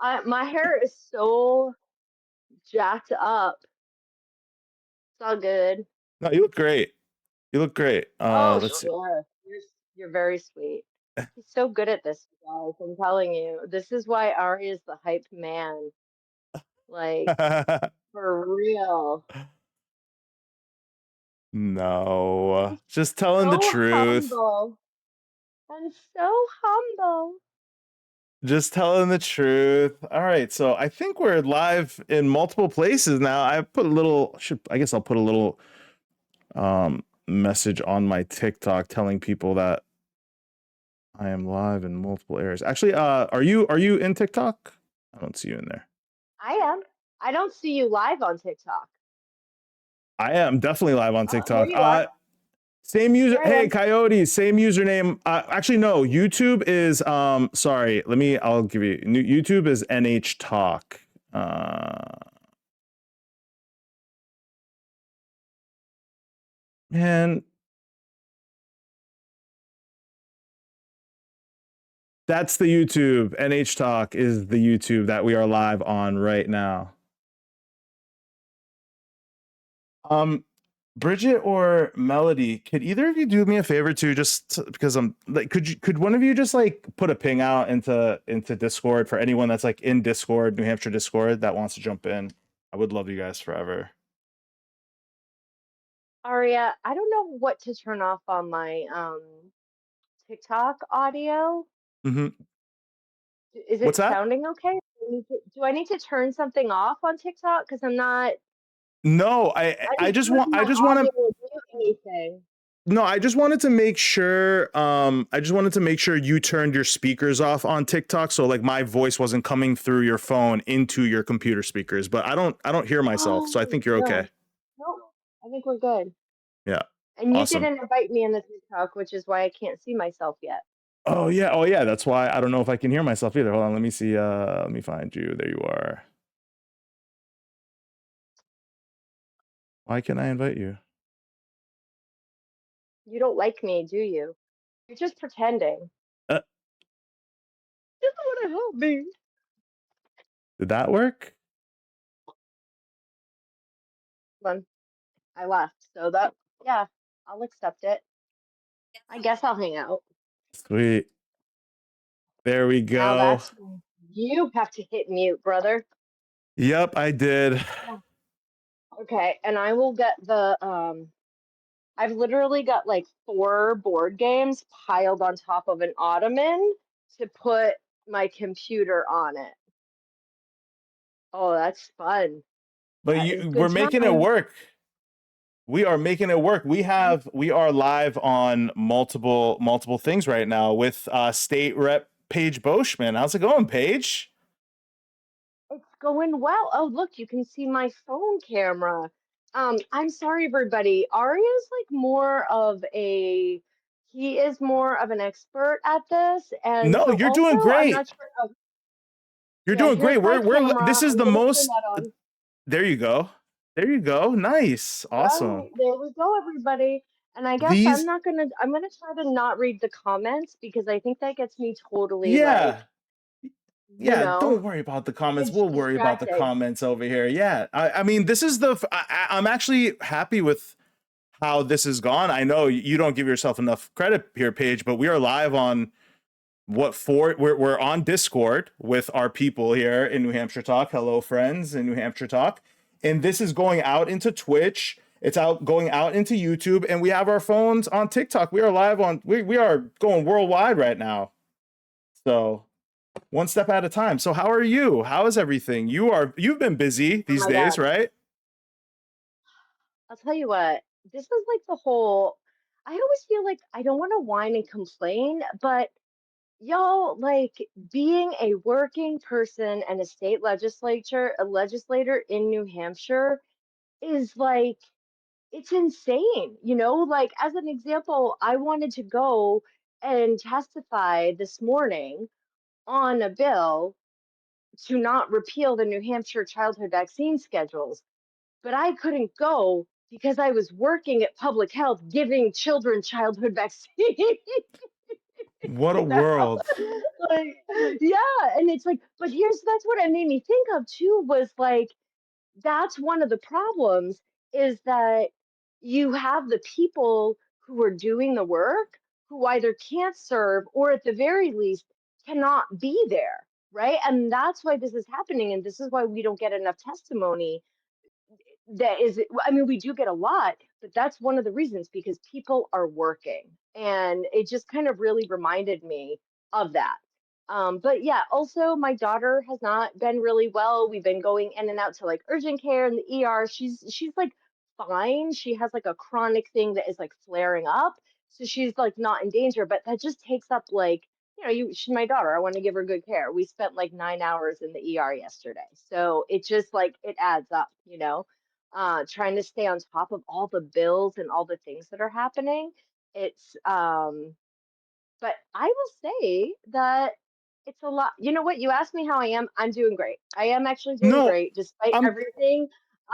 My hair is so jacked up. It's all good. No, you look great. You look great. Oh, Let's see. sure. You're very sweet. He's so good at this, you guys. I'm telling you. This is why Ari is the hype man. Like, for real. No, He's just telling the so truth. humble. And so humble. Just telling the truth. All right, so I think we're live in multiple places now. I put a little. I guess I'll put a little message on my TikTok telling people that I am live in multiple areas. Actually, are you in TikTok? I don't see you in there. I am. I don't see you live on TikTok. I am definitely live on Oh, there TikTok. you are. Same user. There I Hey, am. Coyotes, same username. Actually, no. YouTube is sorry. I'll give you. YouTube is NH Talk. Man, that's the YouTube. NH Talk is the YouTube that we are live on right now. Um, Bridget or Melody, could either of you do me a favor too? Because I'm like, could one of you just like put a ping out into Discord for anyone that's like in Discord, New Hampshire Discord that wants to jump in? I would love you guys forever. Aria, I don't know what to turn off on my TikTok audio. Mm-hmm. Is What's it that? sounding okay? Do I need to turn something off on TikTok? Because No, I I didn't just turn want I my just want audio to or mute anything. no, I just wanted to make sure I just wanted to make sure you turned your speakers off on TikTok so like my voice wasn't coming through your phone into your computer speakers, but I don't hear myself, so I Oh, think you're okay. no. Nope. I think we're good. Yeah. And you Awesome. didn't invite me in the TikTok, which is why I can't see myself yet. Oh yeah. Oh yeah, that's why I don't know if I can hear myself either. Hold on, let me see let me find you. There you are. Why can't I invite you? You don't like me, do you? You're just pretending. Uh, Just want to help me. did that work? Fun. I left. So that, yeah, I'll accept it. I guess I'll hang out. Sweet. There we Now go. that's when you have to hit mute, brother. Yep, I did. Yeah. Okay, and I will get the I've literally got like four board games piled on top of an ottoman to put my computer on it. Oh, that's fun. But That is you good we're making it time. work. We are making it work. We are live on multiple things right now with State Rep Paige Beauchemin. How's it going, Paige? It's going well. Oh, look, you can see my phone camera. I'm sorry, everybody. Arya's like he is more of an expert at this. And No, so you're also, doing I'm not great. sure. You're Yeah, doing great. here's my We're this camera. is I'm the gonna turn most. that on. There you go. There you go. Nice. All Awesome. right, there we go, everybody. And I guess These I'm gonna try to not read the comments because I think that gets me totally like, yeah. Yeah, don't it worry about the comments. gets We'll worry about the distracting. comments over here. Yeah. I mean, this is I'm actually happy with how this has gone. I know you don't give yourself enough credit here, Paige, but we are live on we're on Discord with our people here in New Hampshire Talk. Hello, friends in New Hampshire Talk. And this is going out into Twitch. It's out going out into YouTube, and we have our phones on TikTok. We are live on we are going worldwide right now. So one step at a time. So how are you? How is everything? You've been busy Oh these my days, God. right? I'll tell you what, this is like the whole, I always feel like I don't want to whine and complain, but y'all, like being a working person and a a legislator in New Hampshire is like, it's insane. Like as an example, I wanted to go and testify this morning on a bill to not repeal the New Hampshire childhood vaccine schedules, but I couldn't go because I was working at public health giving children childhood vaccines. What a You know? world. Like, yeah, and it's like, but that's what it made me think of too, was like, that's one of the problems, is that you have the people who are doing the work who either can't serve or at the very least cannot be there, right? And that's why this is happening, and this is why we don't get enough testimony. That is, I mean, we do get a lot, but that's one of the reasons, because people are working. And it just kind of really reminded me of that. But yeah, also my daughter has not been really well. We've been going in and out to like urgent care and the ER. She's like fine. She has like a chronic thing that is like flaring up. So she's like not in danger, but that just takes up like, she's my daughter. I want to give her good care. We spent like 9 hours in the ER yesterday. So it just like it adds up, trying to stay on top of all the bills and all the things that are happening. It's but I will say that it's a lot. You know what? You asked me how I am. I'm doing great. I am actually doing No, great despite I'm everything.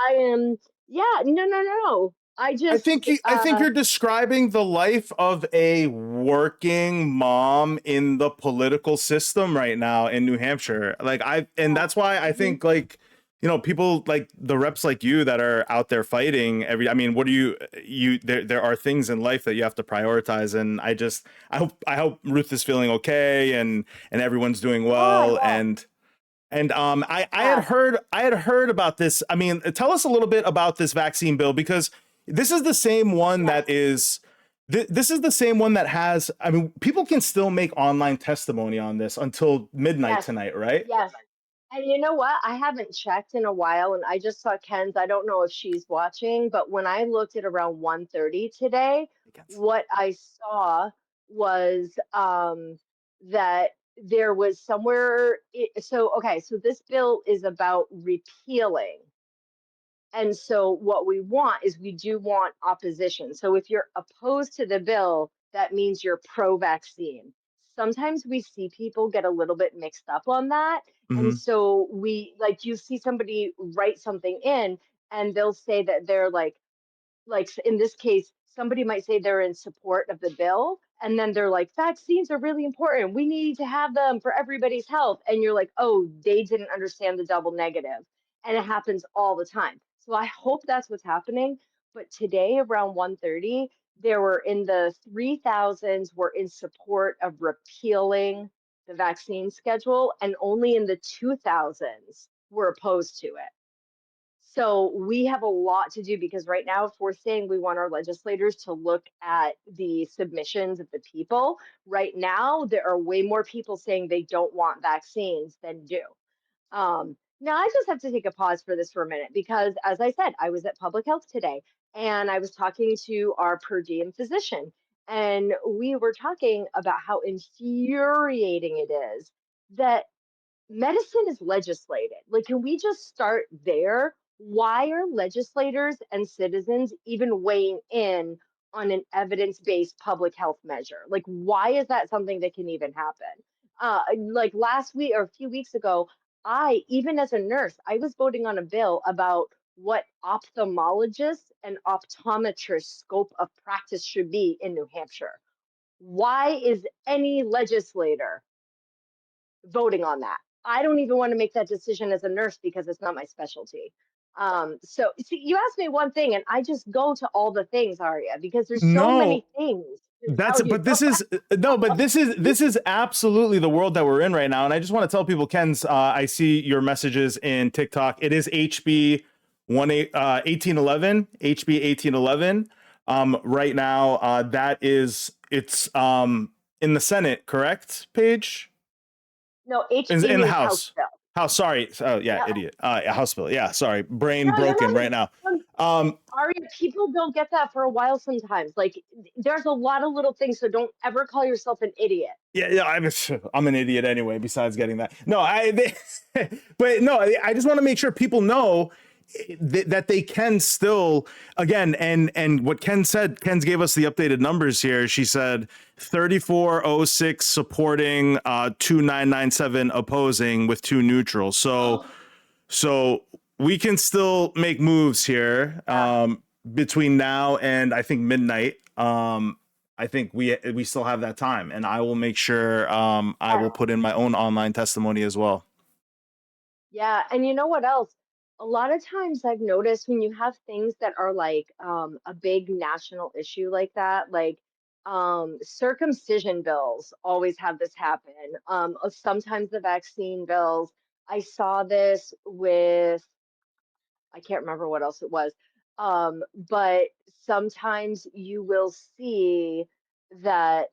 I am, yeah, no, no, no. I just I think you're describing the life of a working mom in the political system right now in New Hampshire. And yeah. that's why I Mhm. think, like, people like the reps like you that are out there fighting I mean, what do there are things in life that you have to prioritize. And I hope Ruth is feeling okay, and everyone's doing Yeah, well. yeah, And yeah, I had heard about this. I mean, tell us a little bit about this vaccine bill, because this is the same one yes, that is this is the same one that has, I mean, people can still make online testimony on this until midnight yes, tonight, right? yes. And you know what? I haven't checked in a while, and I just saw Ken's. I don't know if she's watching, but when I looked at around 1:30 today, what I saw was that there was somewhere. So, okay, so this bill is about repealing. And so what we want is, we do want opposition. So if you're opposed to the bill, that means you're pro-vaccine. Sometimes we see people get a little bit mixed up on that. And Mm-hmm. so you see somebody write something in, and they'll say that they're like in this case, somebody might say they're in support of the bill, and then they're like, vaccines are really important. We need to have them for everybody's health. And you're like, oh, they didn't understand the double negative. And it happens all the time. So I hope that's what's happening. But today around 1:30, there were in the 3,000s were in support of repealing the vaccine schedule, and only in the 2,000s were opposed to it. So we have a lot to do, because right now, if we're saying we want our legislators to look at the submissions of the people, right now there are way more people saying they don't want vaccines than do. Now I just have to take a pause for this for a minute, because as I said, I was at public health today, and I was talking to our per diem physician, and we were talking about how infuriating it is that medicine is legislated. Like, can we just start there? Why are legislators and citizens even weighing in on an evidence based public health measure? Like, why is that something that can even happen? Like last week or a few weeks ago, even as a nurse, I was voting on a bill about what ophthalmologists and optometrists' scope of practice should be in New Hampshire. Why is any legislator voting on that? I don't even want to make that decision as a nurse, because it's not my specialty. So see, you asked me one thing and I just go to all the things, Aria, because there's so many No, things to that's tell you. but this is no, but this is absolutely the world that we're in right now. And I just want to tell people, Ken's, I see your messages in TikTok. It is HB 1811, HB 1811. Right now, that is it's in the Senate, correct, Paige? No, HB In the means House House. bill. House, sorry. Oh yeah, Yeah. idiot. House bill. Yeah, sorry. Brain No, you're broken not. right now. Um, Aria, people don't get that for a while sometimes. Like, there's a lot of little things, so don't ever call yourself an idiot. yeah, I'm an idiot anyway. Besides getting that, no, but no, I just want to make sure people know that they can still, again, and what Ken's gave us the updated numbers here. She said 3406 supporting, 2997 opposing, with 2 neutral. So we can still make moves here, Yeah. between now and I think midnight. I think we still have that time, and I will make sure I Yeah. will put in my own online testimony as well. Yeah, and you know what else? A lot of times I've noticed when you have things that are like a big national issue like that, like circumcision bills always have this happen. Sometimes the vaccine bills. I saw this with, I can't remember what else it was. But sometimes you will see that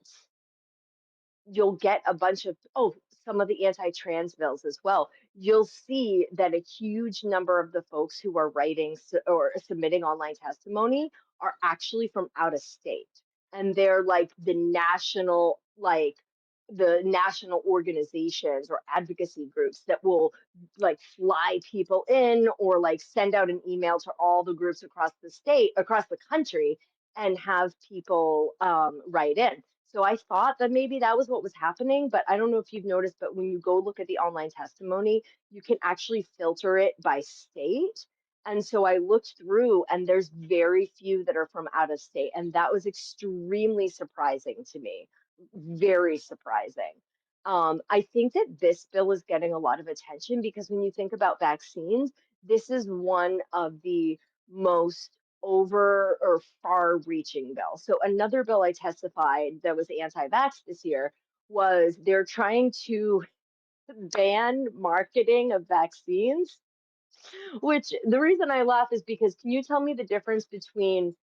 you'll get a bunch of, oh, some of the anti-trans bills as well. You'll see that a huge number of the folks who are writing or submitting online testimony are actually from out of state, and they're like the national organizations or advocacy groups that will like fly people in or like send out an email to all the groups across the country and have people write in. So I thought that maybe that was what was happening, but I don't know if you've noticed, but when you go look at the online testimony, you can actually filter it by state. And so I looked through and there's very few that are from out of state. And that was extremely surprising to me. Very surprising. I think that this bill is getting a lot of attention because when you think about vaccines, this is one of the most over or far reaching bill. So another bill I testified that was anti-vax this year was they're trying to ban marketing of vaccines, which the reason I laugh is because can you tell me the difference between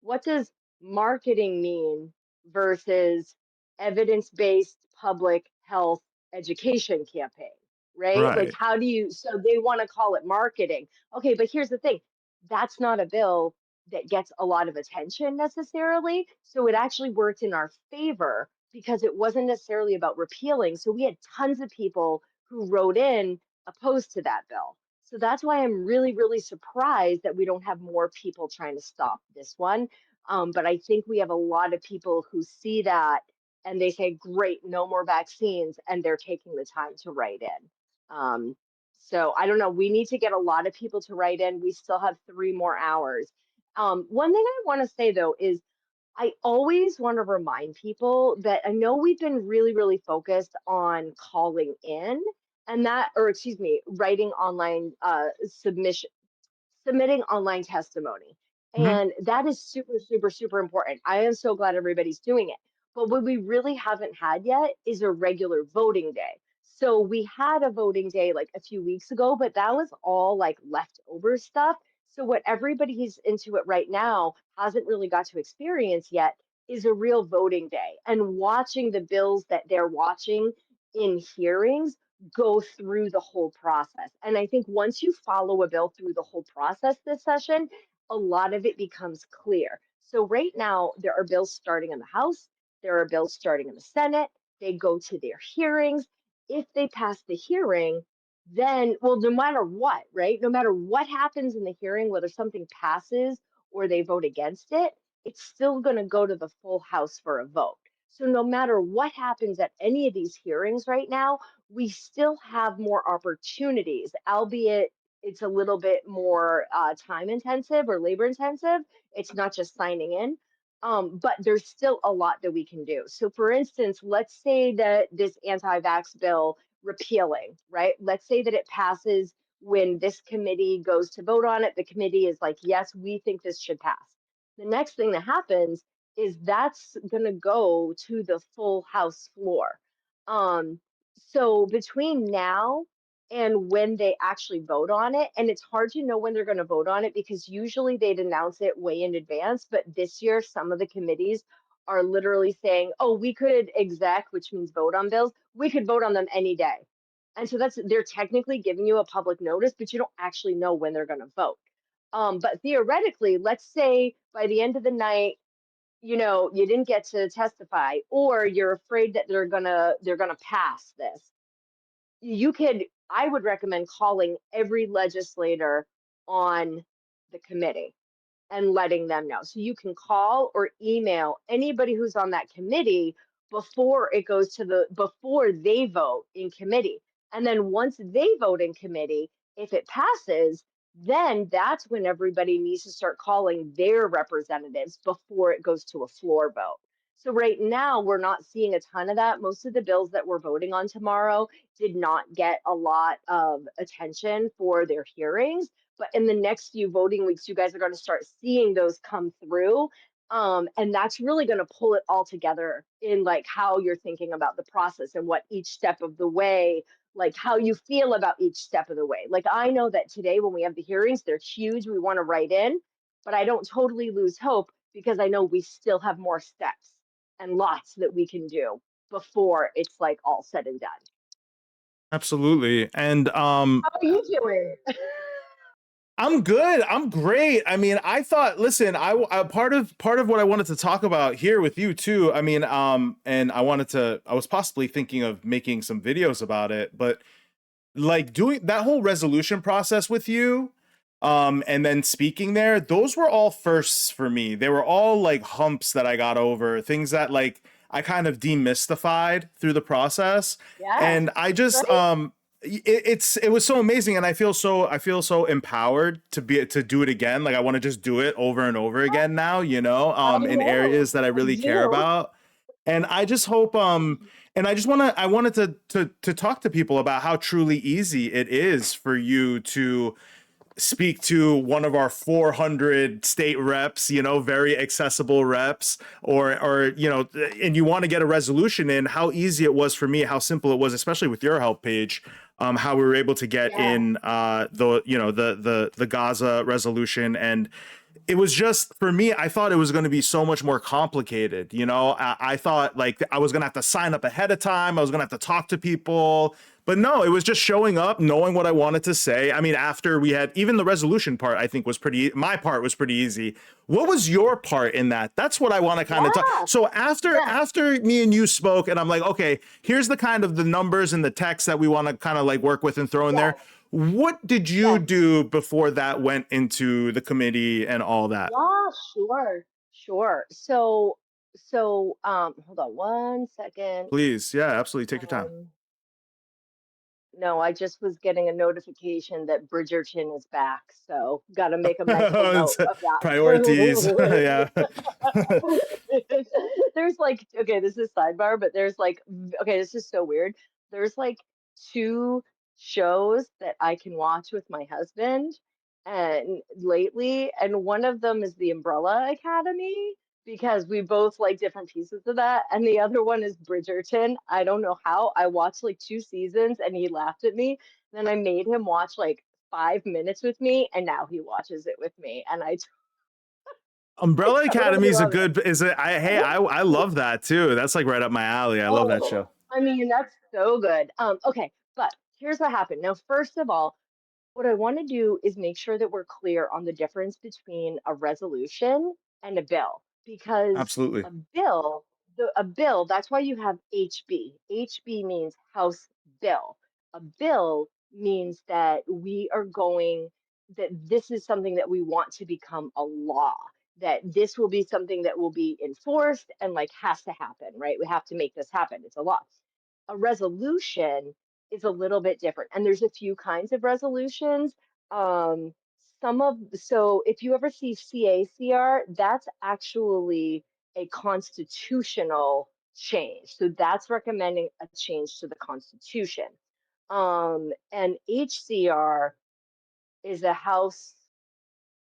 what does marketing mean versus evidence-based public health education campaign, right? Like Right. how do you, so they want to call it marketing. Okay, but here's the thing. That's not a bill that gets a lot of attention necessarily. So it actually worked in our favor because it wasn't necessarily about repealing. So we had tons of people who wrote in opposed to that bill. So that's why I'm really, really surprised that we don't have more people trying to stop this one. But I think we have a lot of people who see that and they say, great, no more vaccines, and they're taking the time to write in. So I don't know. We need to get a lot of people to write in. We still have 3 more hours. One thing I want to say though is I always want to remind people that I know we've been really, really focused on calling in and that, or excuse me, writing online submitting online testimony. Mhm. And that is super, super, super important. I am so glad everybody's doing it. But what we really haven't had yet is a regular voting day. So we had a voting day like a few weeks ago, but that was all like leftover stuff. So what everybody who's into it right now hasn't really got to experience yet is a real voting day and watching the bills that they're watching in hearings go through the whole process. And I think once you follow a bill through the whole process this session, a lot of it becomes clear. So right now, there are bills starting in the House, there are bills starting in the Senate, they go to their hearings. If they pass the hearing, then, well, no matter what, right? No matter what happens in the hearing, whether something passes or they vote against it, it's still going to go to the full House for a vote. So no matter what happens at any of these hearings right now, we still have more opportunities, albeit it's a little bit more time intensive or labor intensive. It's not just signing in, but there's still a lot that we can do. So, for instance, let's say that this anti vax bill repealing, right? Let's say that it passes when this committee goes to vote on it. The committee is like, yes, we think this should pass. The next thing that happens is that's going to go to the full House floor. Um, so between now and when they actually vote on it, and it's hard to know when they're going to vote on it because usually they'd announce it way in advance. But this year, some of the committees are literally saying, oh, we could exec, which means vote on bills, we could vote on them any day. And so they're technically giving you a public notice, but you don't actually know when they're going to vote. But theoretically, let's say by the end of the night, you didn't get to testify, or you're afraid that they're gonna pass this. I would recommend calling every legislator on the committee and letting them know. So you can call or email anybody who's on that committee before they vote in committee. And then once they vote in committee, if it passes, then that's when everybody needs to start calling their representatives before it goes to a floor vote. So right now, we're not seeing a ton of that. Most of the bills that we're voting on tomorrow did not get a lot of attention for their hearings. But in the next few voting weeks, you guys are going to start seeing those come through. And that's really going to pull it all together in like how you're thinking about the process and what each step of the way, like how you feel about each step of the way. Like I know that today when we have the hearings, they're huge. We want to write in, but I don't totally lose hope because I know we still have more steps and lots that we can do before it's like all said and done. Absolutely. And How are you doing? I'm good. I'm great. I mean, I thought, listen, I part of what I wanted to talk about here with you too. I mean, and I was possibly thinking of making some videos about it, but like doing that whole resolution process with you, and then speaking there, those were all firsts for me. They were all like humps that I got over, things that like I kind of demystified through the process. Yes, And I just right? it was so amazing, and I feel so empowered to be to do it again. Like I want to just do it over and over again now, I in know. areas that I I really care do. about. And I just hope and I wanted to talk to people about how truly easy it is for you to speak to one of our 400 state reps, very accessible reps, or and you want to get a resolution in, how easy it was for me, how simple it was, especially with your help Paige, how we were able to get Yeah. in the Gaza resolution. And it was just, for me, I thought it was going to be so much more complicated. I thought like I was going to have to sign up ahead of time. I was going to have to talk to people. But no, it was just showing up, knowing what I wanted to say. I mean, after we had even the resolution part, I think my part was pretty easy. What was your part in that? That's what I want to kind of talk. Yeah. So Yeah. after me and you spoke, and I'm like, okay, here's the kind of the numbers and the text that we want to kind of like work with and throw in there. Yes. What did you Yes. do before that went into the committee and all that? Yeah, sure. Sure. So hold on one second. Please, yeah, absolutely. Take your time. Um no, I just was getting a notification that Bridgerton is back, so got to make a mental It's, note of priorities. that. Yeah. There's like, okay, this is sidebar, but there's like, okay, this is so weird. There's like two shows that I can watch with my husband and lately, and one of them is the Umbrella Academy because we both like different pieces of that, and the other one is Bridgerton. I don't know how. I watched like two seasons and he laughed at me. Then I made him watch like 5 minutes with me, and now he watches it with me, and I Umbrella Academy totally is a love it. good, is it? I love that too. That's like right up my alley. I love that Oh, show. I mean, that's so good. Okay, but here's what happened. Now, first of all, what I want to do is make sure that we're clear on the difference between a resolution and a bill, because Absolutely. a bill, a bill, that's why you have HB. HB means House Bill. A bill means that we are going, that this is something that we want to become a law, that this will be something that will be enforced and like has to happen, right? We have to make this happen. It's a law. A resolution is a little bit different, and there's a few kinds of resolutions. Um, so if you ever see CACR, that's actually a constitutional change. So that's recommending a change to the Constitution. And HCR is a House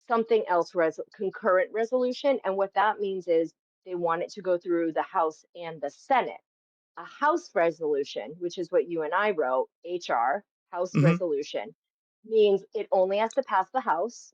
something else concurrent resolution, and what that means is they want it to go through the House and the Senate. A House resolution, which is what you and I wrote, HR, House Hmm. resolution, means it only has to pass the House.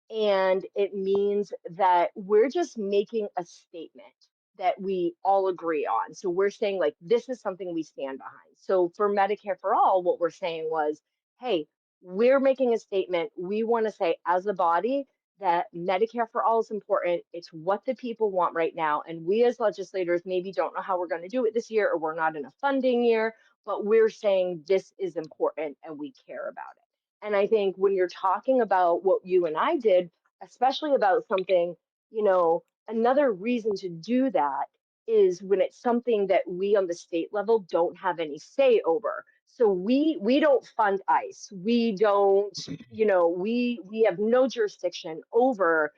And it means that we're just making a statement that we all agree on. So we're saying, like, this is something we stand behind. So for Medicare for All, what we're saying was, hey, we're making a statement. We want to say, as a body, that Medicare for All is important. It's what the people want right now. And we as legislators maybe don't know how we're going to do it this year, or we're not in a funding year, but we're saying this is important and we care about it. And I think when you're talking about what you and I did, especially about something, another reason to do that is when it's something that we on the state level don't have any say over. So we don't fund ICE. We don't, we have no jurisdiction over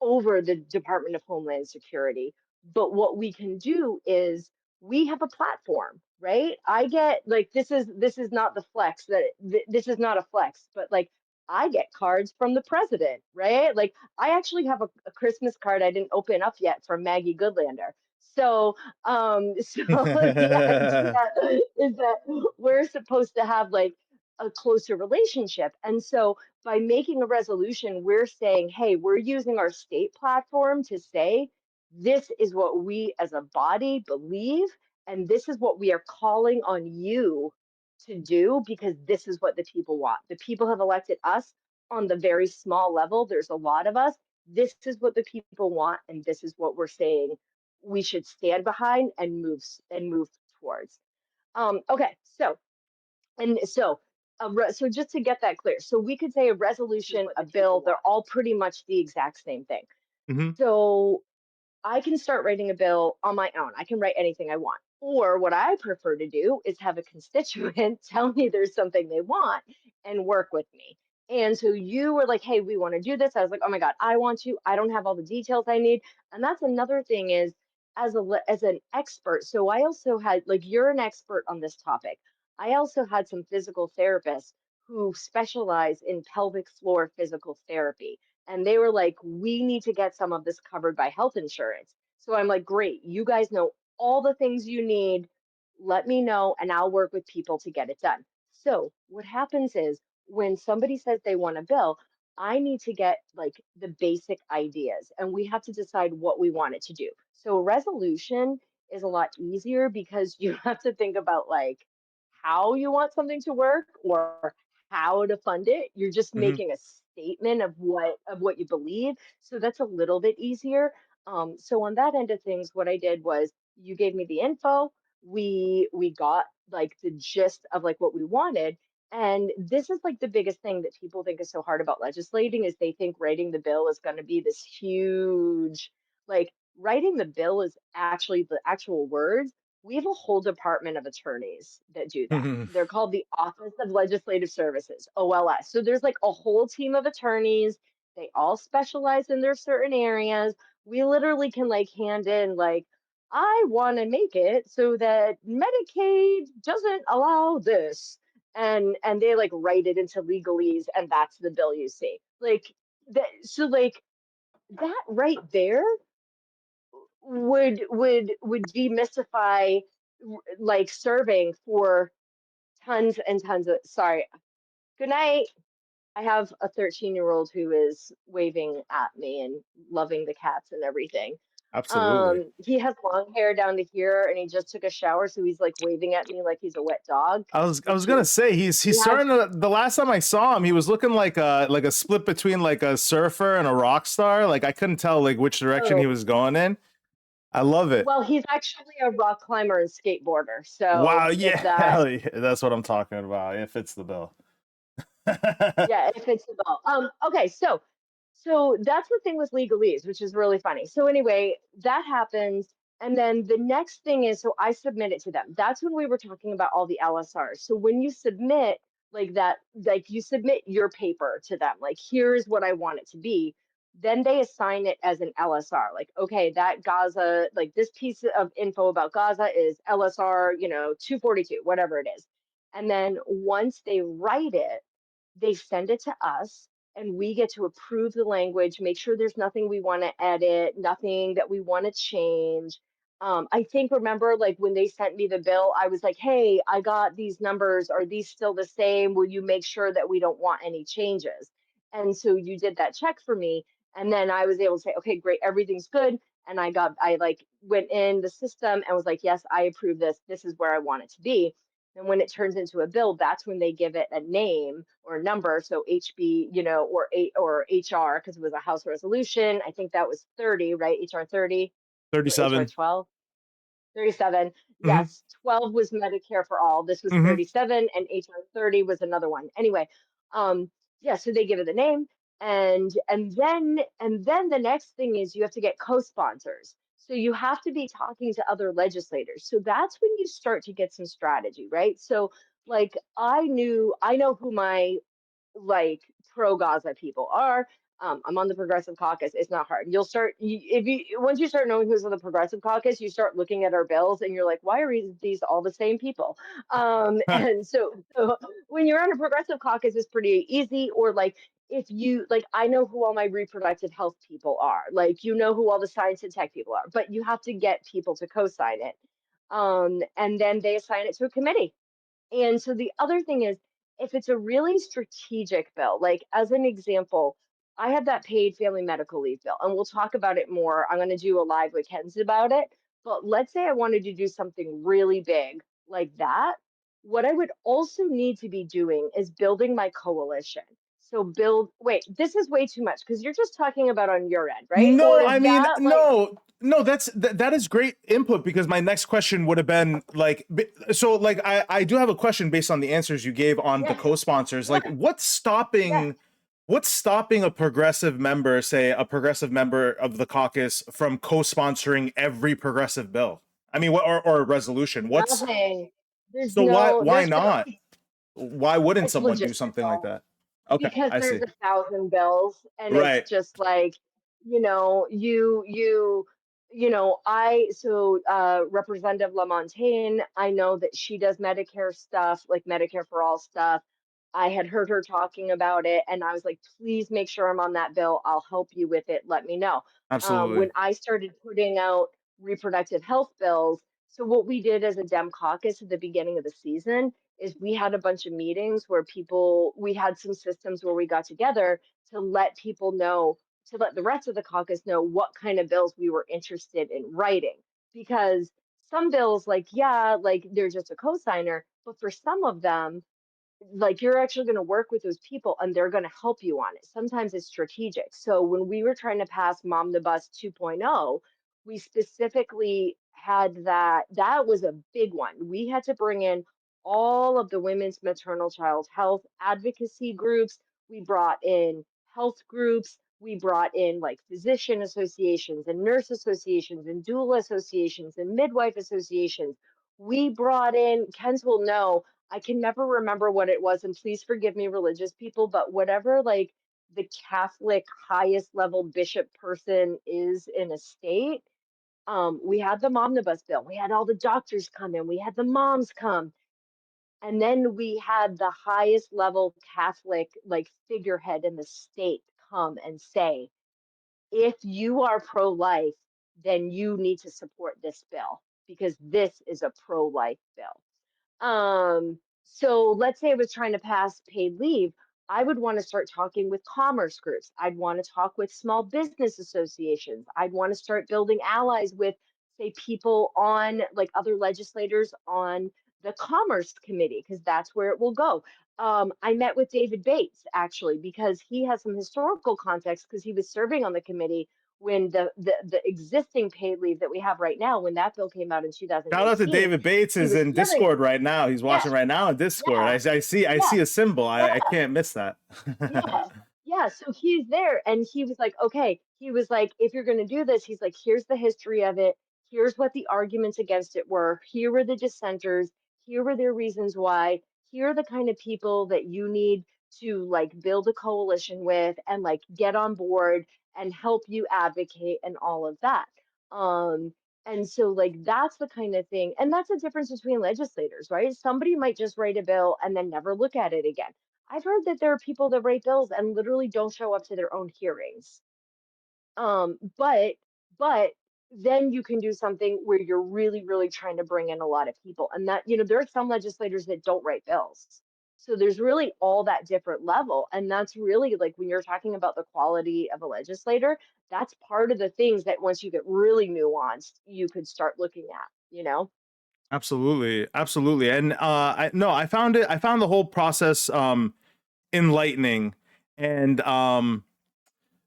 the Department of Homeland Security. But what we can do is we have a platform, right? I get like this is not the flex that this is not a flex, but like I get cards from the president, right? Like I actually have a Christmas card I didn't open up yet from Maggie Goodlander. So so the idea is that we're supposed to have like a closer relationship. And so by making a resolution, we're saying, hey, we're using our state platform to say this is what we as a body believe, and this is what we are calling on you to do because this is what the people want. The people have elected us on the very small level. There's a lot of us. This is what the people want, and this is what we're saying we should stand behind and move towards. Okay, so so just to get that clear, so we could say a resolution, a bill, they're all pretty much the exact same thing. Hmm. So I can start writing a bill on my own. I can write anything I want. Or what I prefer to do is have a constituent tell me there's something they want and work with me. And so you were like, "Hey, we want to do this." I was like, "Oh my god, I want to. I don't have all the details I need." And that's another thing is as an expert. So I also had like you're an expert on this topic. I also had some physical therapists who specialize in pelvic floor physical therapy, and they were like, we need to get some of this covered by health insurance. So I'm like, great, you guys know all the things you need. Let me know, and I'll work with people to get it done. So what happens is when somebody says they want a bill, I need to get like the basic ideas, and we have to decide what we want it to do. So a resolution is a lot easier because you have to think about like how you want something to work or how to fund it. You're just Hmm. making a statement of what you believe. So that's a little bit easier. So on that end of things, what I did was you gave me the info. We got like the gist of like what we wanted. And this is like the biggest thing that people think is so hard about legislating is they think writing the bill is going to be this huge like writing the bill is actually the actual words. We have a whole department of attorneys that do that. Hmm. They're called the Office of Legislative Services, OLS. So there's like a whole team of attorneys. They all specialize in their certain areas. We literally can like hand in like I want to make it so that Medicaid doesn't allow this. And they like write it into legalese and that's the bill you see. Like that so like that right there would demystify like serving for tons and tons of sorry. Good night. I have a 13-year-old who is waving at me and loving the cats and everything. Absolutely. He has long hair down to here and he just took a shower, so he's like waving at me like he's a wet dog. I So was gonna cute. say He he's has starting to. The last time I saw him, he was looking like a split between like a surfer and a rock star. Like I couldn't tell like which direction he oh was going in. I love it. well, he's actually a rock climber and skateboarder. Wow, So yeah, if that hell yeah, that's what I'm talking about. It fits the bill. yeah, it fits the bill. Okay, so that's the thing with legalese, which is really funny. So anyway, that happens, and then the next thing is, so I submit it to them. That's when we were talking about all the LSRs. So when you submit like that, like you submit your paper to them, like here's what I want it to be. Then they assign it as an LSR. Like, okay, that Gaza, like this piece of info about Gaza is LSR, 242, whatever it is. And then once they write it, they send it to us and we get to approve the language, make sure there's nothing we want to edit, nothing that we want to change. I think, remember, like when they sent me the bill, I was like, hey, I got these numbers. Are these still the same? Will you make sure that we don't want any changes? And so you did that check for me. And then I was able to say, okay, great, everything's good. And I like went in the system and was like, yes, I approve this. This is where I want it to be. And when it turns into a bill, that's when they give it a name or a number. So HB, or HR, because it was a House resolution. I think that was 30, right? HR 30 or HR 37. 12. 37. Hmm. Yes, 12 was Medicare for all. This was Hmm. 37 and HR 30 was another one. Anyway, yeah, so they give it a name and then the next thing is you have to get co-sponsors. So you have to be talking to other legislators. So that's when you start to get some strategy, right? So like I know who my like pro Gaza people are. I'm on the Progressive Caucus. It's not hard. You'll start if you once you start knowing who's on the Progressive Caucus, you start looking at our bills, and you're like, why are these all the same people? And so when you're on a Progressive Caucus, it's pretty easy. Or like if you like, I know who all my reproductive health people are. Like you know who all the science and tech people are, but you have to get people to co-sign it, and then they assign it to a committee. And so the other thing is, if it's a really strategic bill, like as an example, I have that paid family medical leave bill, and we'll talk about it more. I'm going to do a live with Ken's about it. But let's say I wanted to do something really big like that. What I would also need to be doing is building my coalition. So wait, this is way too much because you're just talking about on your end, right? Or No, is I mean, that like, no, that is great input because my next question would have been like, so like I do have a question based on the answers you gave on the yes, co-sponsors. Like, yes, yes. what's stopping a progressive member, say a progressive member of the caucus, from co-sponsoring every progressive bill? I mean, what or a resolution? What's Nothing. There's so no, why there's not? really, Why wouldn't it's someone do something like logistical that? Okay, because I there's see. 1,000 bills, and it's Right. just like, Representative Lamontagne, I know that she does Medicare stuff, like Medicare for all stuff. I had heard her talking about it, and I was like, please make sure I'm on that bill. I'll help you with it. Let me know. When Absolutely. I started putting out reproductive health bills, so what we did as a Dem caucus at the beginning of the season is we had a bunch of meetings where we had some systems where we got together to let people know, to let the rest of the caucus know what kind of bills we were interested in writing. Because some bills, like, yeah, like they're just a cosigner, but for some of them, like you're actually going to work with those people and they're going to help you on it. Sometimes it's strategic. So when we were trying to pass Mom the Bus 2.0, we specifically had that was a big one. We had to bring in all of the women's maternal child health advocacy groups. We brought in health groups. We brought in like physician associations and nurse associations and doula associations and midwife associations. We brought in, Ken's will know, I can never remember what it was, and please forgive me, religious people, but whatever like the Catholic highest level bishop person is in a state, we had the omnibus bill. We had all the doctors come in. We had the moms come, and then we had the highest level Catholic like figurehead in the state come and say, if you are pro-life, then you need to support this bill because this is a pro-life bill. So let's say I was trying to pass paid leave. I would want to start talking with commerce groups. I'd want to talk with small business associations. I'd want to start building allies with, say, people on like other legislators on the commerce committee, because that's where it will go. I met with David Bates actually because he has some historical context because he was serving on the committee when the existing paid leave that we have right now, when that bill came out in Shout out to 2018, David Bates he is was in serving on Discord it. right now. He's watching Yes, right now in Discord. yeah, I yeah, see a symbol. I yeah. can't miss that. Yes. Yeah. So he's there and he was like, okay, he was like, if you're going to do this, he's like, here's the history of it. Here's what the arguments against it were. Here were the dissenters. Here were their reasons why. Here are the kind of people that you need to like build a coalition with and like get on board and help you advocate and all of that. Um, and so like that's the kind of thing. And that's the difference between legislators, right? Somebody might just write a bill and then never look at it again. I've heard that there are people that write bills and literally don't show up to their own hearings. But then you can do something where you're really, really trying to bring in a lot of people. And that, there are some legislators that don't write bills. So there's really all that different level. And that's really like when you're talking about the quality of a legislator, that's part of the things that once you get really nuanced, you could start looking at. Absolutely, absolutely. And I no, I found the whole process enlightening, and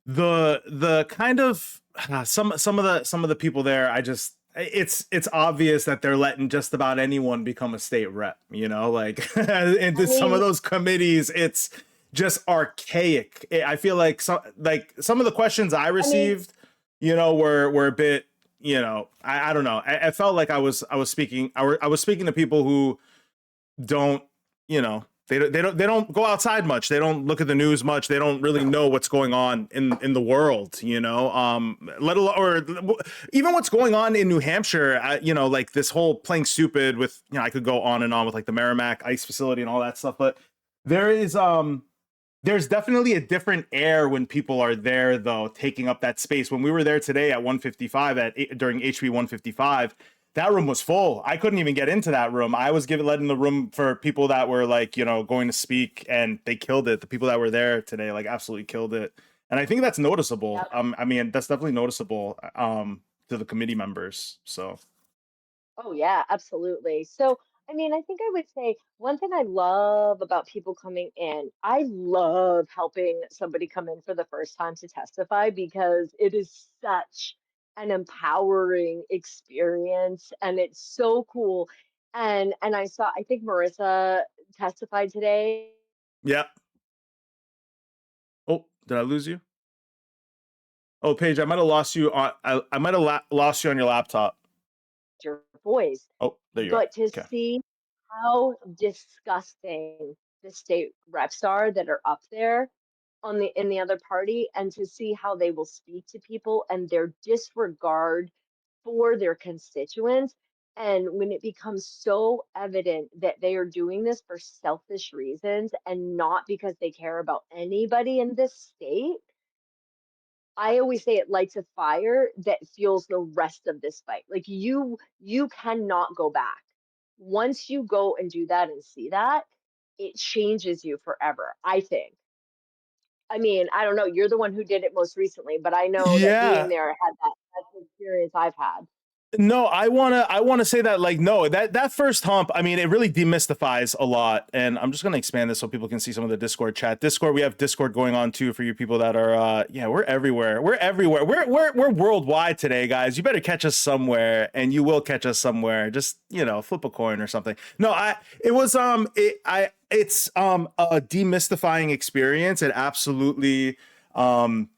the kind of some of the people there, I just it's obvious that they're letting just about anyone become a state rep, you know, like I into some of mean, those committees, it's just archaic. I feel like some of the questions I I mean, received, were a bit, I don't know. I felt like I was speaking to people who don't, They don't go outside much. They don't look at the news much. They don't really know what's going on in the world, you know. Let alone or even what's going on in New Hampshire. You know, like this whole playing stupid with, you know, I could go on and on with like the Merrimack ice facility and all that stuff, but there is there's definitely a different air when people are there, though, taking up that space. When we were there today at 155 during HB 155, that room was full. I couldn't even get into that room. I was given let in the room for people that were like, you know, going to speak, and they killed it. The people that were there today like absolutely killed it, and I think that's noticeable. I mean, that's definitely noticeable to the committee members. So Oh, yeah, absolutely. So, I mean, I think I would say one thing I love about people coming in, I love helping somebody come in for the first time to testify because it is such an empowering experience and it's so cool. And I saw, I think Marissa testified today. yeah. Oh, did I lose you? Oh, Paige, I might have lost you on. I might have lost you on your laptop. Your voice, Oh, there you are. but to Okay. see how disgusting the state reps are that are up there on the in the other party, and to see how they will speak to people and their disregard for their constituents. And when it becomes so evident that they are doing this for selfish reasons and not because they care about anybody in this state, I always say it lights a fire that fuels the rest of this fight. Like you cannot go back. Once you go and do that and see that, it changes you forever, I think. I mean, I don't know, you're the one who did it most recently, but I know that being Yeah. there had that's the experience I've had. No, I wanna say that like no, that first hump, I mean, it really demystifies a lot. And I'm just gonna expand this so people can see some of the Discord chat. Discord, we have Discord going on too for you people that are yeah, we're everywhere. We're everywhere. We're worldwide today, guys. You better catch us somewhere, and you will catch us somewhere. Just, you know, flip a coin or something. No, it's a demystifying experience. It absolutely um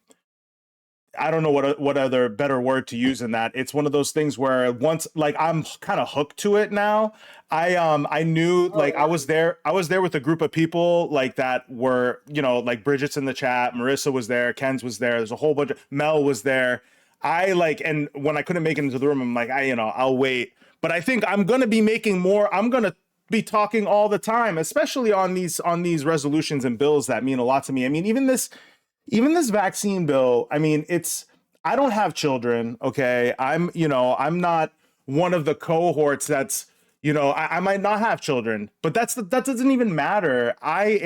I don't know what other better word to use in that. It's one of those things where once like I'm kind of hooked to it now. I knew Oh, like nice. I was there with a group of people like that were, you know, like Bridget's in the chat, Marissa was there, Ken's was there, there's a whole bunch of Mel was there. I like, and when I couldn't make it into the room, I'm like, you know, I'll wait. But I think I'm gonna be making more, I'm gonna be talking all the time, especially on these resolutions and bills that mean a lot to me. I mean, even this vaccine bill, I mean, I don't have children, okay? You know, I'm not one of the cohorts that's, you know, I might not have children, but that doesn't even matter. I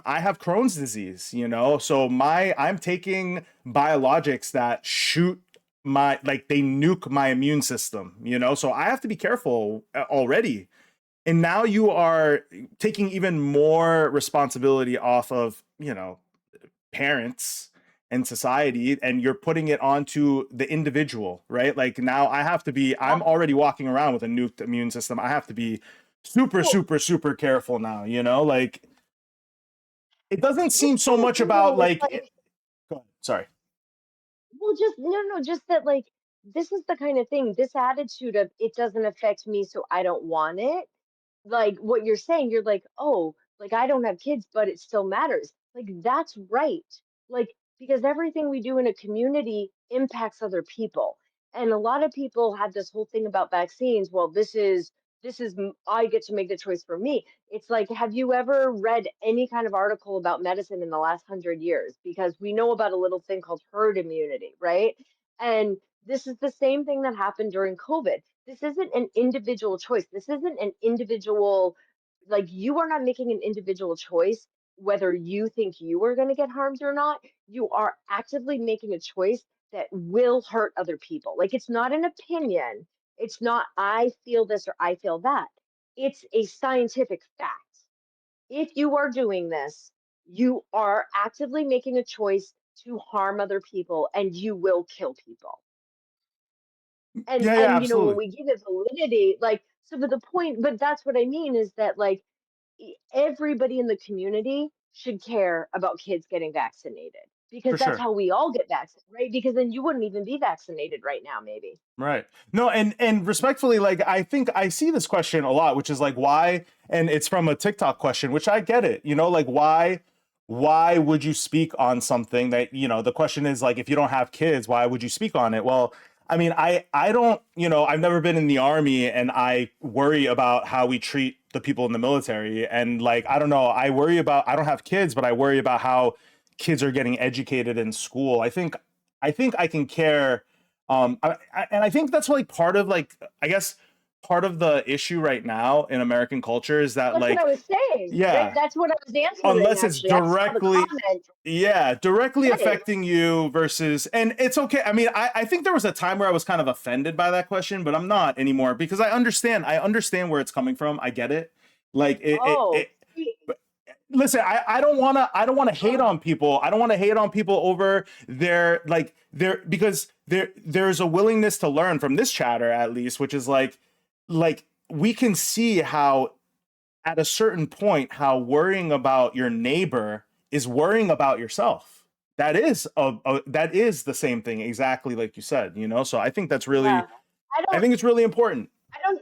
have Crohn's disease, you know, so I'm taking biologics that shoot like they nuke my immune system, you know, so I have to be careful already. And now you are taking even more responsibility off of, you know, parents and society, and you're putting it onto the individual, right? Like now I'm Yep. already walking around with a nuked immune system. I have to be super Well, super super careful now, you know? Like it doesn't just seem so kind of much thinking about it's like like, go ahead. Sorry. well, just no, no, just that like this is the kind of thing, this attitude of it doesn't affect me, so I don't want it. Like what you're saying, you're like, oh, like I don't have kids, but it still matters. Like that's right. Like because everything we do in a community impacts other people. And a lot of people have this whole thing about vaccines. Well, I get to make the choice for me. It's like, have you ever read any kind of article about medicine in the last 100 years? Because we know about a little thing called herd immunity, right? And this is the same thing that happened during COVID. This isn't an individual choice. This isn't an individual, like, you are not making an individual choice whether you think you are going to get harmed or not. You are actively making a choice that will hurt other people. Like, it's not an opinion. It's not, I feel this or I feel that. It's a scientific fact. If you are doing this, you are actively making a choice to harm other people and you will kill people. Yeah, yeah, And you know, when absolutely. we give it validity, like, so but the point, but that's what I mean is that like everybody in the community should care about kids getting vaccinated. because For that's sure. how we all get vaccinated, right? Because then you wouldn't even be vaccinated right now, maybe. Right. No, and respectfully, like I think I see this question a lot, which is like why, and it's from a TikTok question, which I get it, like why would you speak on something that, the question is like if you don't have kids, why would you speak on it? Well, I mean, I don't, I've never been in the army and I worry about how we treat the people in the military. And like I don't know, I don't have kids, but I worry about how kids are getting educated in school. I think I can care and I think that's like part of like I guess part of the issue right now in American culture is that That's what I like was saying, right? yeah, That's what I was answering, unless it's actually. I saw the directly comment. directly Right. affecting you versus and it's okay. I mean, I think there was a time where I was kind of offended by that question, but I'm not anymore because I understand where it's coming from. I get it. Like Oh, see, listen, I don't want to hate ugh, on people. I don't want to hate on people over their because there's a willingness to learn from this chatter at least, which is like we can see how at a certain point how worrying about your neighbor is worrying about yourself. That is the same thing exactly like you said. So yeah. I I don't, think it's really important. I don't,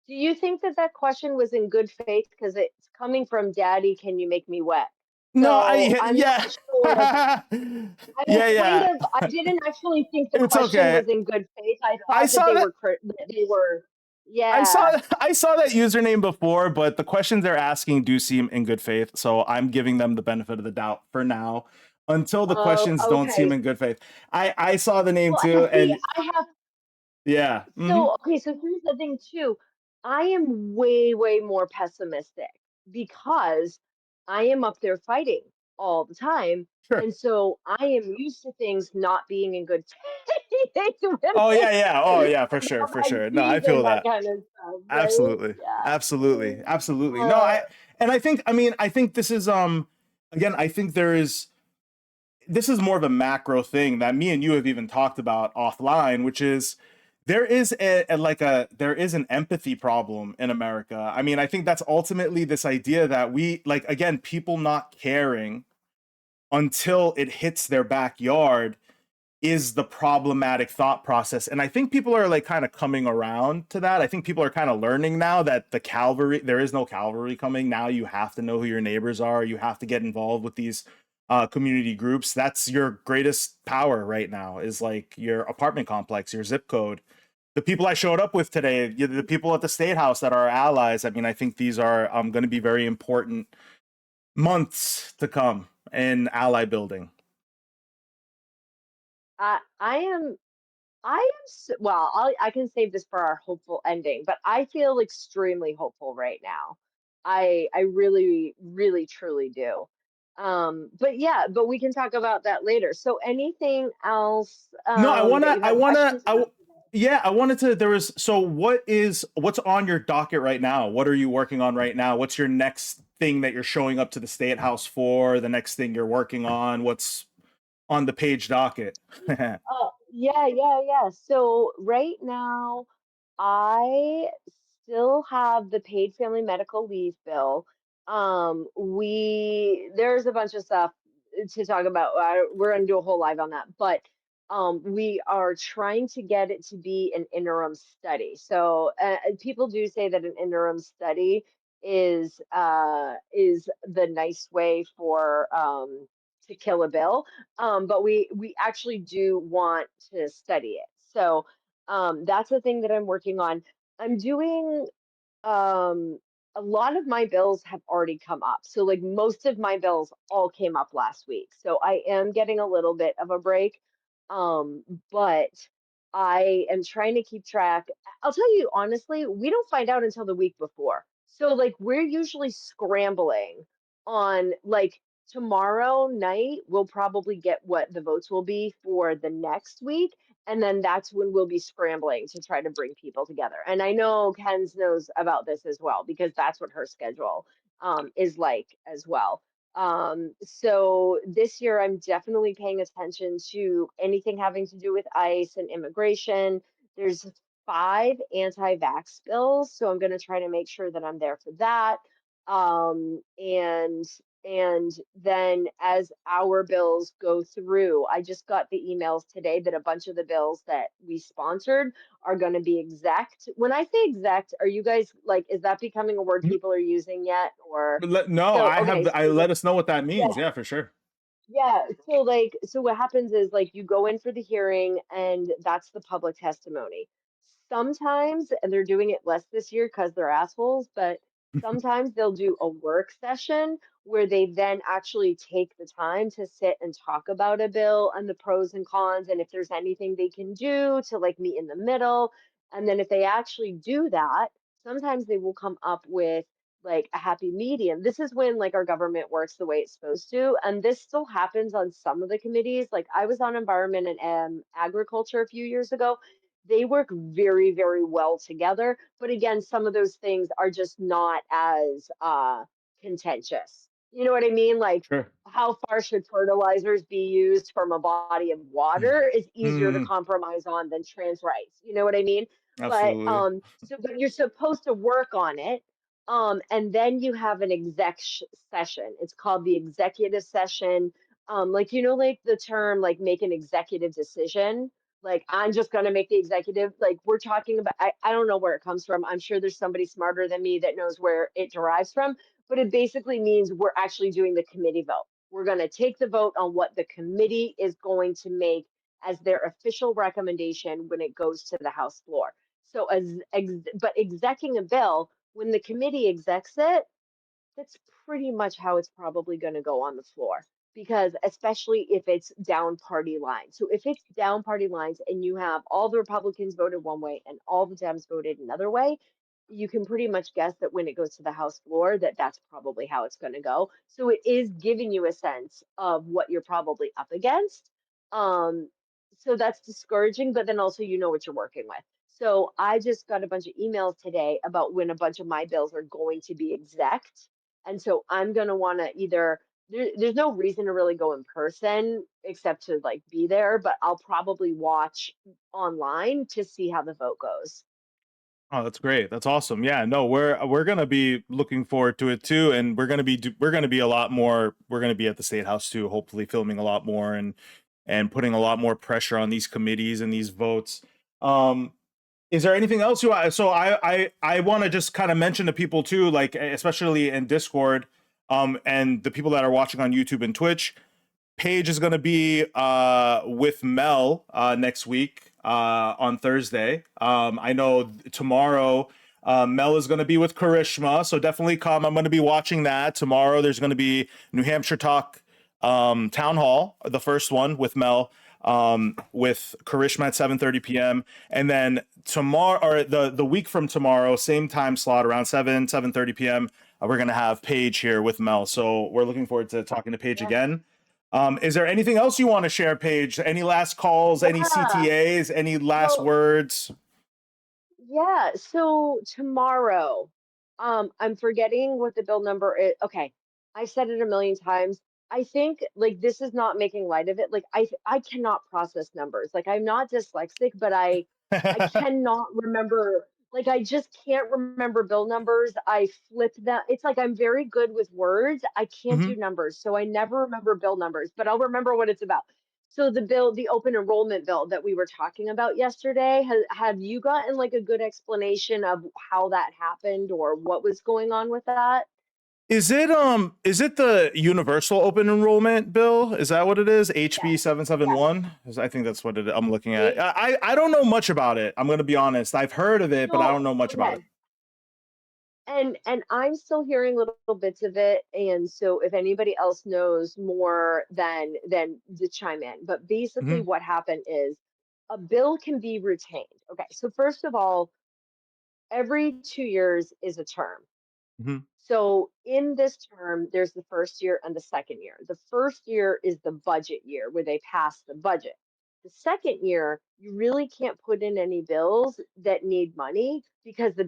do you think that that question was in good faith? Because it's coming from Daddy, can you make me wet? No, So I I'm yeah. not sure. I'm Yeah, kind yeah. of, I didn't actually think the It's question okay. was in good faith. I I thought that saw they that were, that they were, I yeah. saw I saw that username before, but the questions they're asking do seem in good faith, so I'm giving them the benefit of the doubt for now until the Oh, questions don't seem okay. in good faith. I saw the name Well, too and see, and I have, yeah. Mhm. so, okay, so here's the thing too. I am way, way more pessimistic because I am up there fighting all the time. Sure. And so I am used to things not being in good faith when Oh yeah, yeah. Oh they yeah, for come sure, up for on sure. No, I fees and feel that that. kind of stuff, right? Absolutely. Yeah. Absolutely. Absolutely. No, Uh, I think this is again, I think this is more of a macro thing that me and you have even talked about offline, which is there is there is an empathy problem in America. I mean, I think that's ultimately this idea that we like again people not caring until it hits their backyard is the problematic thought process. And I think people are like kind of coming around to that. I think people are kind of learning now that there is no cavalry coming. Now you have to know who your neighbors are. You have to get involved with these community groups. That's your greatest power right now is like your apartment complex, your zip code. The people I showed up with today, the people at the state house that are our allies. I mean, I think these are going to be very important months to come in ally building. I am well, I can save this for our hopeful ending, but I feel extremely hopeful right now. I really, really, truly do. But yeah, but we can talk about that later. So anything else No, that you I have wanna, questions about today? yeah, I wanted to. There was so what's on your docket right now? What are you working on right now? What's your next thing that you're showing up to the state house for? The next thing you're working on? What's on the page docket? Oh, yeah, yeah, yeah. So right now, I still have the paid family medical leave bill. There's a bunch of stuff to talk about. We're gonna do a whole live on that, but we are trying to get it to be an interim study. So people do say that an interim study is the nice way for to kill a bill, but we actually do want to study it. So that's the thing that I'm working on. I'm doing um a lot of my bills have already come up. So like most of my bills all came up last week. So I am getting a little bit of a break. Um, but I am trying to keep track. I'll tell you honestly, we don't find out until the week before. So like we're usually scrambling on like tomorrow night we'll probably get what the votes will be for the next week, and then that's when we'll be scrambling to try to bring people together. And I know Ken's knows about this as well because that's what her schedule is like as well. So this year I'm definitely paying attention to anything having to do with ICE and immigration. There's 5 anti-vax bills, so I'm going to try to make sure that I'm there for that. And And then as our bills go through, I just got the emails today that a bunch of the bills that we sponsored are going to be exec. When I say exec, are you guys like, is that becoming a word people are using yet? Or No, so, I okay, have. so I let us know what that yeah, means. Yeah, for sure. yeah, so like so what happens is like you go in for the hearing and that's the public testimony. Sometimes, and they're doing it less this year because they're assholes, but sometimes they'll do a work session where they then actually take the time to sit and talk about a bill and the pros and cons and if there's anything they can do to like meet in the middle. And then if they actually do that, sometimes they will come up with like a happy medium. This is when like our government works the way it's supposed to, and this still happens on some of the committees. Like I was on environment and agriculture a few years ago. They work very, very well together, but again, some of those things are just not as contentious. You know what I mean? Like Sure. how far should fertilizers be used from a body of water is easier to Mm, compromise on than trans rights. You know what I mean? But absolutely. but you're supposed to work on it, and then you have an session. It's called the executive session. Like like the term like make an executive decision. Like I'm just gonna make the executive. Like we're talking about. I don't know where it comes from. I'm sure there's somebody smarter than me that knows where it derives from. But it basically means we're actually doing the committee vote. We're gonna take the vote on what the committee is going to make as their official recommendation when it goes to the House floor. So but execing a bill when the committee execs it, that's pretty much how it's probably going to go on the floor. Because especially if it's down party lines. So if it's down party lines and you have all the Republicans voted one way and all the Dems voted another way, you can pretty much guess that when it goes to the House floor, that that's probably how it's going to go. So it is giving you a sense of what you're probably up against. Um, so that's discouraging, but then also you know what you're working with. So I just got a bunch of emails today about when a bunch of my bills are going to be exec, and so I'm gonna want to either there's no reason to really go in person except to like be there, but I'll probably watch online to see how the vote goes. Oh, that's great. That's awesome. Yeah, no, we're gonna be looking forward to it too, and we're gonna be a lot more. We're gonna be at the state house too, hopefully filming a lot more and putting a lot more pressure on these committees and these votes. Um, is there anything else you want? So I want to just kind of mention to people too, like especially in Discord, and the people that are watching on YouTube and Twitch. Paige is going to be with Mel next week on Thursday. I know tomorrow Mel is going to be with Karishma, so definitely come. I'm going to be watching that tomorrow. There's going to be New Hampshire Talk Town Hall, the first one with Mel, with Karishma at 7:30 p.m. And then tomorrow, or the week from tomorrow, same time slot around 7:30 p.m. We're going to have Paige here with Mel. So we're looking forward to talking to Paige Yeah. again. Is there anything else you want to share, Paige? Any last calls? Any Yeah. CTAs? Any last Well, words? yeah, so tomorrow, I'm forgetting what the bill number is. Okay, I said it a million times. I think like this is not making light of it. Like I cannot process numbers. Like I'm not dyslexic, but I cannot remember. Like I just can't remember bill numbers. I flip them. It's like I'm very good with words. I can't Hmm. do numbers, so I never remember bill numbers, but I'll remember what it's about. So the bill, the open enrollment bill that we were talking about yesterday, have you gotten like a good explanation of how that happened or what was going on with that? Is it the universal open enrollment bill? Is that what it is? HB Yes. Yes. 771? I think that's what I'm looking at. It, I don't know much about it. I'm gonna be honest. I've heard of it, but I so don't know much about it. okay. And I'm still hearing little bits of it. And so if anybody else knows more, then to chime in. But basically Hmm. what happened is a bill can be retained. Okay. So first of all, every 2 years is a term. Hmm. So in this term, there's the first year and the second year. The first year is the budget year where they pass the budget. The second year, you really can't put in any bills that need money because the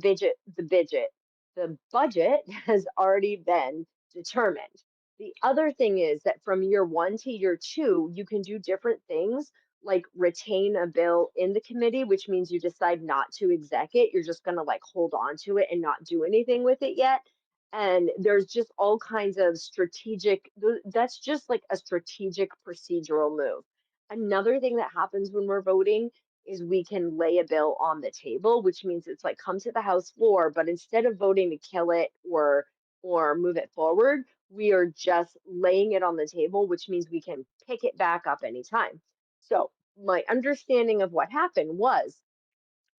budget has already been determined. The other thing is that from year one to year two, you can do different things like retain a bill in the committee, which means you decide not to exec it. You're just going to like hold on to it and not do anything with it yet. And there's just all kinds of that's just like a strategic procedural move. Another thing that happens when we're voting is we can lay a bill on the table, which means it's like come to the House floor, but instead of voting to kill it or move it forward, we are just laying it on the table, which means we can pick it back up anytime. So my understanding of what happened was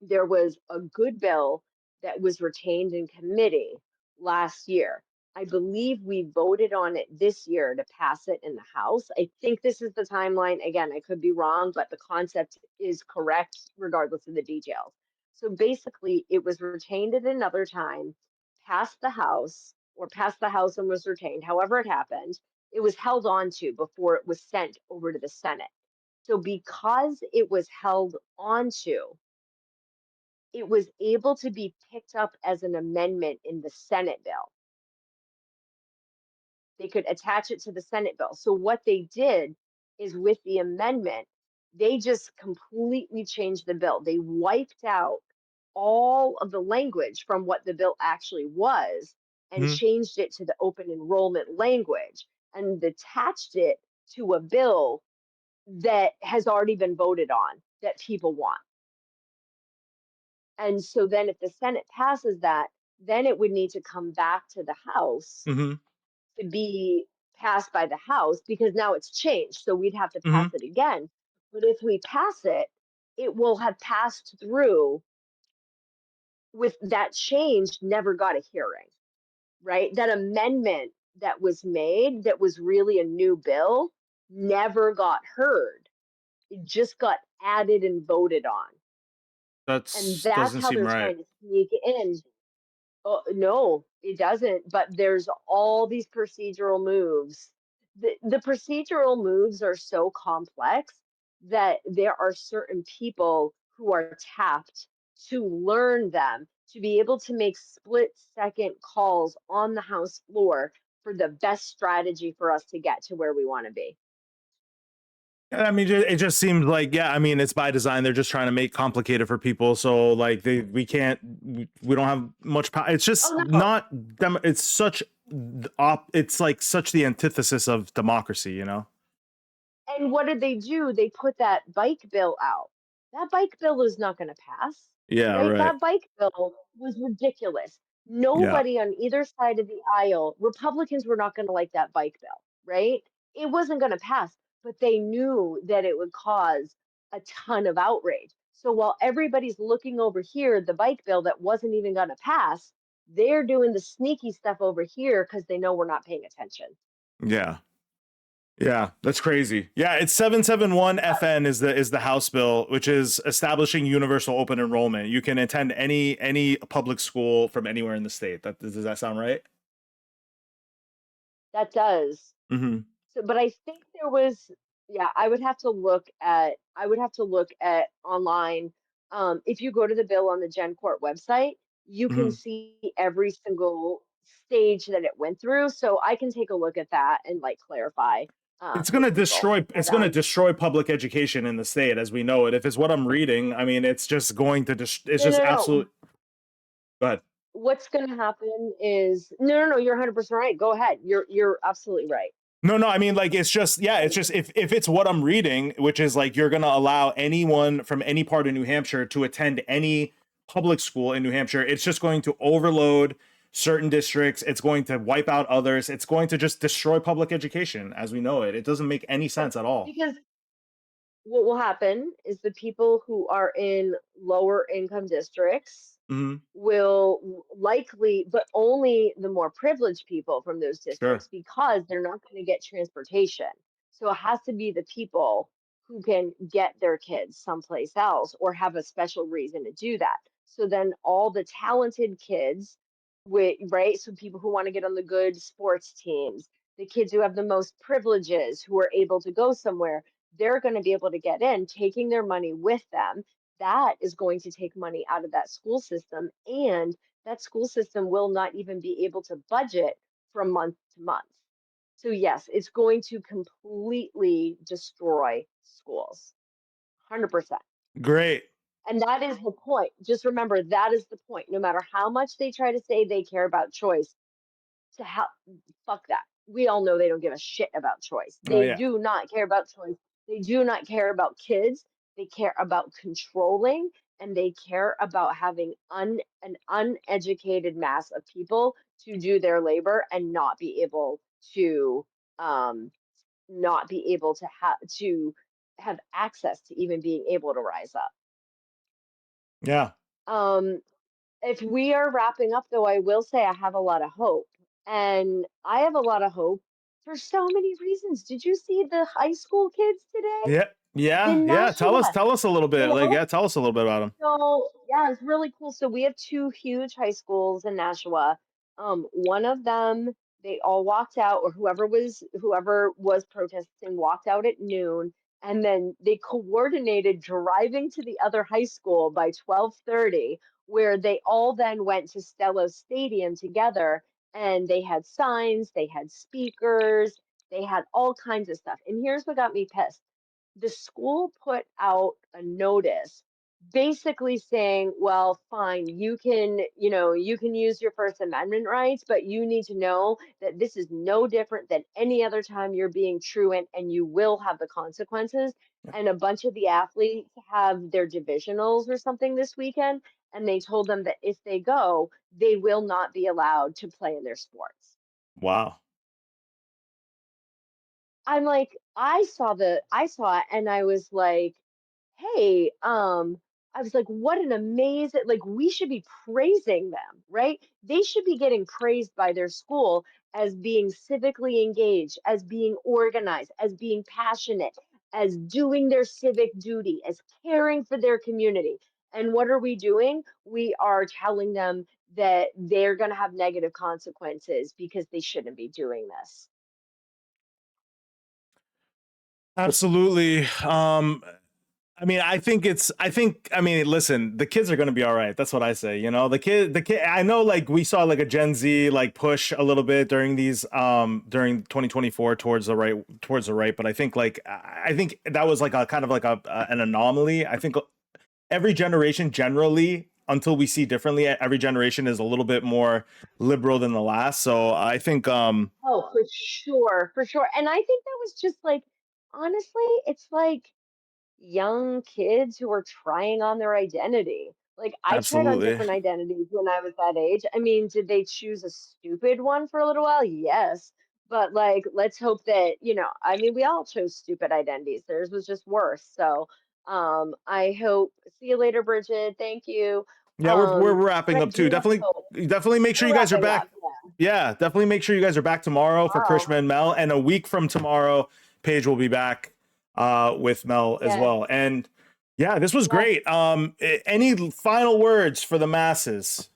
there was a good bill that was retained in committee last year. I believe we voted on it this year to pass it in the House. I think this is the timeline. Again, I could be wrong, but the concept is correct regardless of the details. So basically, it was retained at another time, passed the House, or passed the House and was retained, however it happened. It was held on to before it was sent over to the Senate. So because it was held onto, it was able to be picked up as an amendment in the Senate bill. They could attach it to the Senate bill. So what they did is with the amendment, they just completely changed the bill. They wiped out all of the language from what the bill actually was and Mhm. changed it to the open enrollment language and attached it to a bill that has already been voted on that people want. And so then if the Senate passes that, then it would need to come back to the House Mhm. to be passed by the House because now it's changed. So we'd have to pass Mhm. it again. But if we pass it, it will have passed through with that change never got a hearing, right? That amendment that was made that was really a new bill never got heard. It just got added and voted on. And That's that's doesn't how seem they're right. trying to sneak in. Oh, no, it doesn't. But there's all these procedural moves. The procedural moves are so complex that there are certain people who are tapped to learn them, to be able to make split-second calls on the House floor for the best strategy for us to get to where we want to be. I mean, it just seems like, yeah. I mean, it's by design. They're just trying to make complicated for people. So like we can't, we don't have much power. It's just Oh no. not them. It's such it's like such the antithesis of democracy. And what did they do? They put that bike bill out. That bike bill is not going to pass, Yeah. right? Right. That bike bill was ridiculous. Yeah. Nobody on either side of the aisle, Republicans were not going to like that bike bill, right? It wasn't going to pass, but they knew that it would cause a ton of outrage. So while everybody's looking over here, the bike bill that wasn't even going to pass, they're doing the sneaky stuff over here because they know we're not paying attention. Yeah. Yeah, that's crazy. Yeah, it's 771 FN is the House bill, which is establishing universal open enrollment. You can attend any public school from anywhere in the state. That does that sound right? That does. Mm-hmm. So, but I think there was, yeah, I would have to look at online. If you go to the bill on the Gen Court website, you can Mm-hmm. see every single stage that it went through. So I can take a look at that and like clarify with people. But It's gonna destroy public education in the state as we know it. If it's what I'm reading, I mean, it's just going to it's no, just no, absolute. no. Go ahead. What's going to happen is no, no, no. You're 100% right. Go ahead. You're absolutely right. No, no, I mean, like, it's just, yeah, it's just, if it's what I'm reading, which is like you're gonna allow anyone from any part of New Hampshire to attend any public school in New Hampshire, it's just going to overload certain districts. It's going to wipe out others. It's going to just destroy public education as we know it. It doesn't make any Well, sense at all. because what will happen is the people who are in lower income districts Hmm. will likely, but only the more privileged people from those Sure. districts because they're not going to get transportation. So it has to be the people who can get their kids someplace else or have a special reason to do that. So then all the talented kids with, right? So people who want to get on the good sports teams, the kids who have the most privileges who are able to go somewhere, they're going to be able to get in, taking their money with them. That is going to take money out of that school system, and that school system will not even be able to budget from month to month. So yes, it's going to completely destroy schools. 100%. Great. And that is the point. Just remember that is the point. No matter how much they try to say they care about choice, to help. Fuck that. We all know they don't give a shit about choice. Oh They yeah. do not care about choice. They do not care about kids. They care about controlling, and they care about having an uneducated mass of people to do their labor and to um not be able to have access to even being able to rise up. Yeah. Um if we are wrapping up, though, I will say I have a lot of hope. And I have a lot of hope for so many reasons. Did you see the high school kids today Yeah. Yeah. in Yeah. Nashua? Tell us a little You bit. Like, know? yeah, tell us a little bit about them. So yeah, it's really cool. So we have two huge high schools in Nashua. One of them, they all walked out, or whoever was protesting walked out at noon, and then they coordinated driving to the other high school by 12:30, where they all then went to Stello Stadium together, and they had signs, they had speakers, they had all kinds of stuff. And here's what got me pissed: the school put out a notice basically saying, well, fine, you can use your First Amendment rights, but you need to know that this is no different than any other time you're being truant, and you will have the consequences. And a bunch of the athletes have their divisionals or something this weekend, and they told them that if they go, they will not be allowed to play in their sports. Wow. I'm like, I saw it and I was like, hey, I was like, what an amazing, like, we should be praising them, right? They should be getting praised by their school as being civically engaged, as being organized, as being passionate, as doing their civic duty, as caring for their community. And what are we doing? We are telling them that they're going to have negative consequences because they shouldn't be doing this. Absolutely. I mean, listen, the kids are going to be all right. That's what I say. You know, the kid, I know like we saw like a Gen Z like push a little bit during during 2024 towards the right. But I think that was like a kind of like an anomaly. I think every generation generally, until we see differently, every generation is a little bit more liberal than the last. So I think, Oh, for sure, for sure. And I think that was just like, honestly, it's like young kids who are trying on their identity. Like, I tried on absolutely. different identities when I was that age. I mean, did they choose a stupid one for a little while? Yes. But like, let's hope that, I mean, we all chose stupid identities. Theirs was just worse. So, I hope, see you later, Bridget. Thank you. Yeah, we're wrapping But I up too. do have hope. Definitely make sure We're you guys are wrapping back. up. Yeah. Yeah, definitely make sure you guys are back tomorrow for Tomorrow. Krishma and Mel, and a week from tomorrow, Paige will be back with Mel as Yes. well. And yeah, this was Yes. great. Any final words for the masses?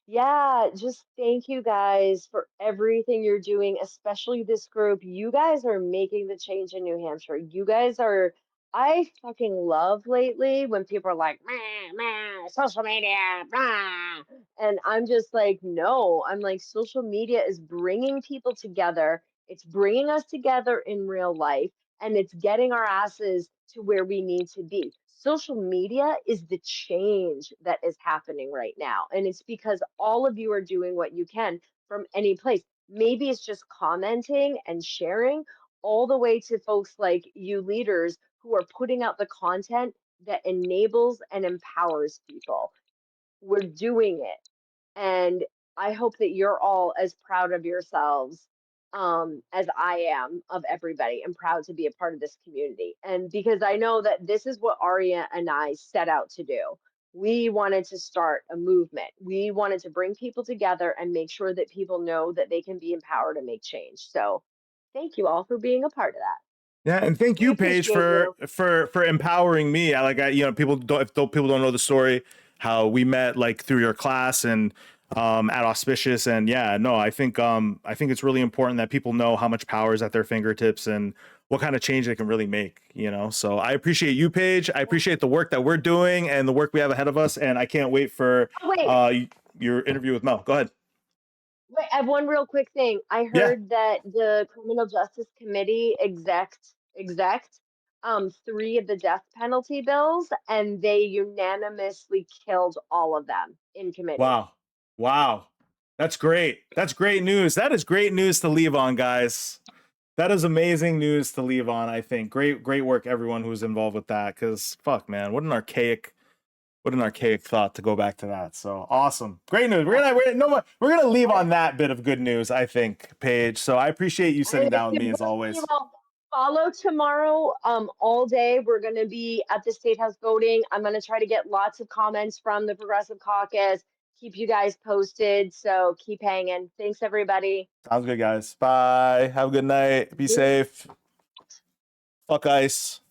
Yeah, just thank you guys for everything you're doing, especially this group. You guys are making the change in New Hampshire. I fucking love lately when people are like, meh, meh, social media, blah. And I'm just like, no, I'm like, social media is bringing people together. It's bringing us together in real life, and it's getting our asses to where we need to be. Social media is the change that is happening right now. And it's because all of you are doing what you can from any place. Maybe it's just commenting and sharing, all the way to folks like you leaders who are putting out the content that enables and empowers people. We're doing it. And I hope that you're all as proud of yourselves as I am of everybody, and proud to be a part of this community. And because I know that this is what Aria and I set out to do. We wanted to start a movement. We wanted to bring people together and make sure that people know that they can be empowered and make change. So thank you all for being a part of that. Yeah, and thank We you, Paige, appreciate you. for empowering me. You know, people don't know the story, how we met like through your class and at Auspicious, and yeah, no, I think it's really important that people know how much power is at their fingertips and what kind of change they can really make. You know, so I appreciate you, Paige. I appreciate the work that we're doing and the work we have ahead of us, and I can't wait for Oh, wait, uh your interview with Mel. Go ahead. wait, I have one real quick thing. I Yeah. heard that the Criminal Justice Committee exec three of the death penalty bills, and they unanimously killed all of them in committee. Wow. Wow. That's great. That's great news. That is great news to leave on, guys. That is amazing news to leave on, I think. Great work, everyone who's involved with that. Because fuck, man, what an archaic thought to go back to that. So awesome. Great news. We're gonna leave on that bit of good news, I think, Paige. So I appreciate you And sitting if down with you me as will, you always. will follow tomorrow all day. We're going to be at the State House voting. I'm going to try to get lots of comments from the Progressive Caucus, keep you guys posted. So keep hanging. Thanks, everybody. Sounds good, guys. Bye. Have a good night. Be safe. Fuck ice.